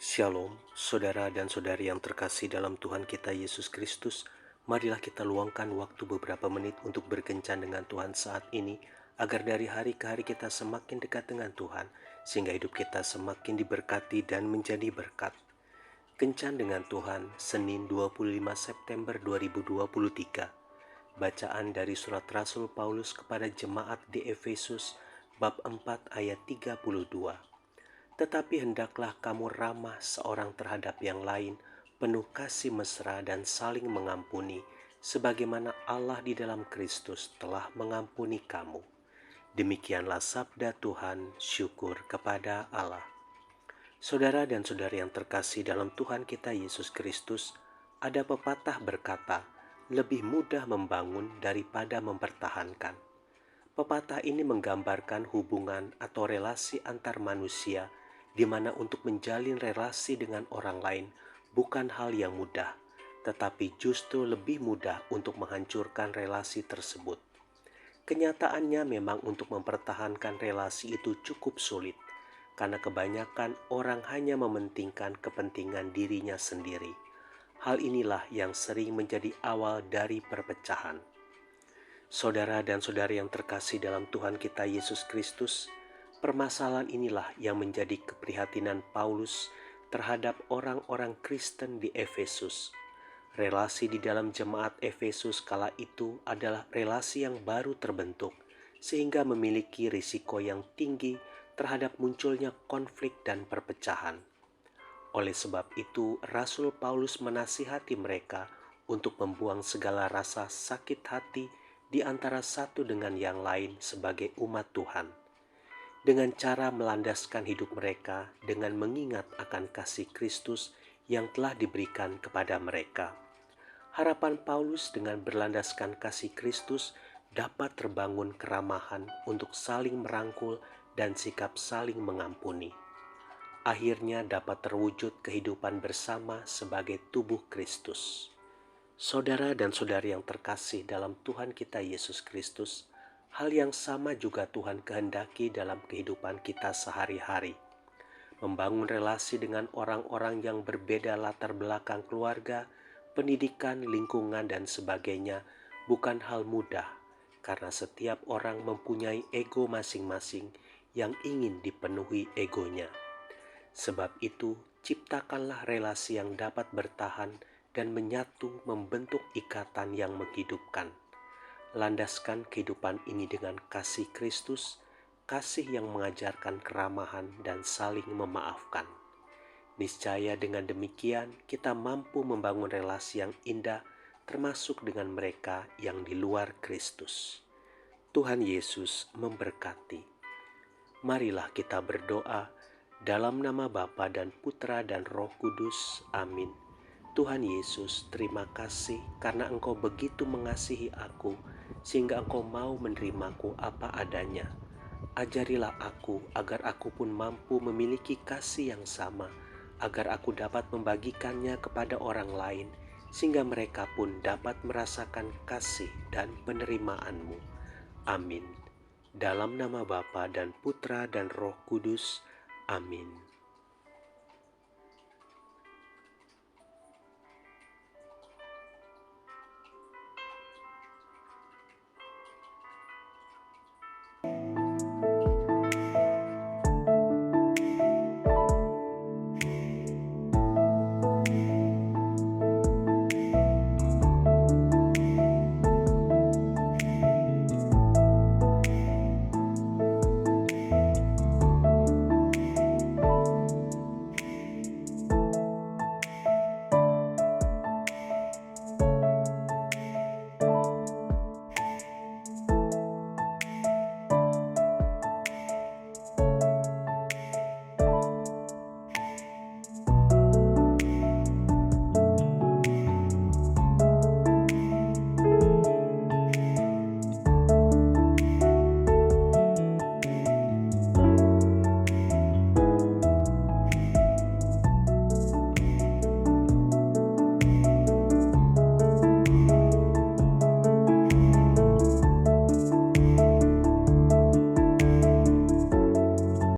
Shalom, saudara dan saudari yang terkasih dalam Tuhan kita Yesus Kristus. Marilah kita luangkan waktu beberapa menit untuk berkencan dengan Tuhan saat ini, agar dari hari ke hari kita semakin dekat dengan Tuhan, sehingga hidup kita semakin diberkati dan menjadi berkat. Kencan dengan Tuhan, Senin 25 September 2023. Bacaan dari surat Rasul Paulus kepada jemaat di Efesus, bab 4 ayat 32. Tetapi hendaklah kamu ramah seorang terhadap yang lain, penuh kasih mesra dan saling mengampuni, sebagaimana Allah di dalam Kristus telah mengampuni kamu. Demikianlah sabda Tuhan, syukur kepada Allah. Saudara dan saudari yang terkasih dalam Tuhan kita Yesus Kristus, ada pepatah berkata, lebih mudah membangun daripada mempertahankan. Pepatah ini menggambarkan hubungan atau relasi antar manusia, di mana untuk menjalin relasi dengan orang lain bukan hal yang mudah, tetapi justru lebih mudah untuk menghancurkan relasi tersebut. Kenyataannya memang untuk mempertahankan relasi itu cukup sulit, karena kebanyakan orang hanya mementingkan kepentingan dirinya sendiri. Hal inilah yang sering menjadi awal dari perpecahan. Saudara dan saudari yang terkasih dalam Tuhan kita Yesus Kristus, permasalahan inilah yang menjadi keprihatinan Paulus terhadap orang-orang Kristen di Efesus. Relasi di dalam jemaat Efesus kala itu adalah relasi yang baru terbentuk, sehingga memiliki risiko yang tinggi terhadap munculnya konflik dan perpecahan. Oleh sebab itu, Rasul Paulus menasihati mereka untuk membuang segala rasa sakit hati di antara satu dengan yang lain sebagai umat Tuhan, dengan cara melandaskan hidup mereka dengan mengingat akan kasih Kristus yang telah diberikan kepada mereka. Harapan Paulus dengan berlandaskan kasih Kristus dapat terbangun keramahan untuk saling merangkul dan sikap saling mengampuni. Akhirnya dapat terwujud kehidupan bersama sebagai tubuh Kristus. Saudara dan saudari yang terkasih dalam Tuhan kita Yesus Kristus, hal yang sama juga Tuhan kehendaki dalam kehidupan kita sehari-hari. Membangun relasi dengan orang-orang yang berbeda latar belakang keluarga, pendidikan, lingkungan, dan sebagainya bukan hal mudah, karena setiap orang mempunyai ego masing-masing yang ingin dipenuhi egonya. Sebab itu, ciptakanlah relasi yang dapat bertahan dan menyatu membentuk ikatan yang menghidupkan. Landaskan kehidupan ini dengan kasih Kristus, kasih yang mengajarkan keramahan dan saling memaafkan. Niscaya dengan demikian kita mampu membangun relasi yang indah termasuk dengan mereka yang di luar Kristus. Tuhan Yesus memberkati. Marilah kita berdoa dalam nama Bapa dan Putra dan Roh Kudus. Amin. Tuhan Yesus, terima kasih karena Engkau begitu mengasihi aku, sehingga Engkau mau menerimaku apa adanya. Ajarilah aku agar aku pun mampu memiliki kasih yang sama, agar aku dapat membagikannya kepada orang lain, sehingga mereka pun dapat merasakan kasih dan penerimaan-Mu. Amin. Dalam nama Bapa dan Putra dan Roh Kudus. Amin.